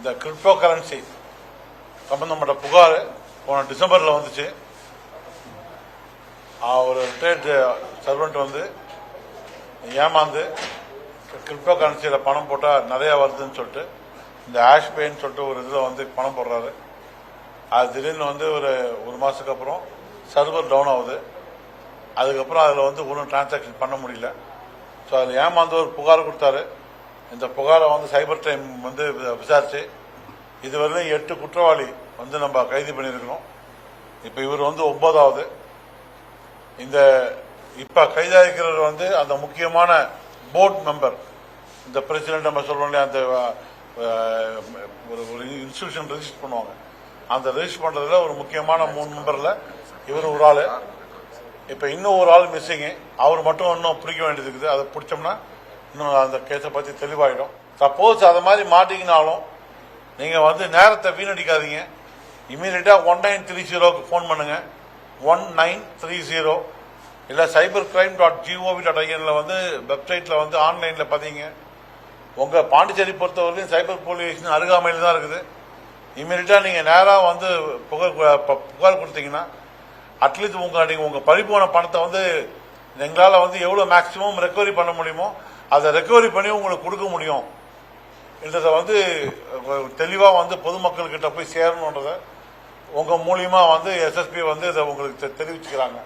இந்த crypto currency சம்பந்தப்பட்ட புகார் போன டிசம்பரில் வந்துச்சு. ஒரு ரிட்டையர்ட் சர்வெண்ட் வந்து ஏமாந்து கிரிப்டோ கரன்சியில் பணம் போட்டால் நிறையா வருதுன்னு சொல்லிட்டு இந்த ஆஷ் பேன்னு சொல்லிட்டு ஒரு இதில் வந்து பணம் போடுறாரு. அது திடீர்னு வந்து ஒரு மாதத்துக்கு அப்புறம் சர்வர் டவுன் ஆகுது. அதுக்கப்புறம் அதில் வந்து ஒன்றும் டிரான்சாக்ஷன் பண்ண முடியல. ஸோ அதில் ஏமாந்து ஒரு புகார் கொடுத்தாரு. இந்த புகாரை வந்து சைபர் கிரைம் வந்து விசாரிச்சு இதுவரையிலும் 8 குற்றவாளி வந்து நம்ம கைது பண்ணியிருக்கிறோம். இப்போ இவர் வந்து 9வது. இந்த இப்ப கைதாகிறவர் வந்து அந்த முக்கியமான போர்டு மெம்பர், இந்த பிரசிடென்ட் நம்ம சொல்றோம் இல்லையா, அந்த ஒரு இன்ஸ்டிடியூஷன் ரெஜிஸ்டர் பண்ணுவாங்க. அந்த ரெஜிஸ்டர் பண்றதுல ஒரு முக்கியமான 3 மெம்பர்ல இவர் ஒரு ஆளு. இப்ப இன்னும் ஒரு ஆள் மிஸ்ஸிங். அவர் மட்டும் இன்னும் பிடிக்க வேண்டியது இருக்குது. அதை பிடிச்சோம்னா இன்னும் அந்த கேஸை பத்தி தெளிவாயிடும். சப்போஸ் அதை மாதிரி மாட்டிக்கினாலும் நீங்க வந்து நேரத்தை வீணடிக்காதீங்க. இமீடியட்டா 1930 போன் பண்ணுங்க. 1930 இல்ல cybercrime.gov.in வந்து வெப்சைட்ல வந்து ஆன்லைன்ல பதிங்க. உங்க பாண்டிச்சேரி பொறுத்தவரைக்கும் சைபர் போலீஸ் அருகாமையில் தான் இருக்குது. இமீடியட்டா நீங்க நேரா வந்து புகார் கொடுத்தீங்கன்னா அட்லீஸ்ட் உங்க பறிபோன பணத்தை வந்து எங்களால வந்து எவ்வளவு மேக்சிமம் ரெக்கவரி பண்ண முடியுமோ அதை ரெக்கவரி பண்ணி உங்களுக்கு கொடுக்க முடியும் என்றதை வந்து தெளிவா வந்து பொதுமக்கள் கிட்ட போய் சேரணுன்றத உங்க மூலியமா வந்து SSP வந்து இதை உங்களுக்கு தெரிவிச்சுக்கிறாங்க.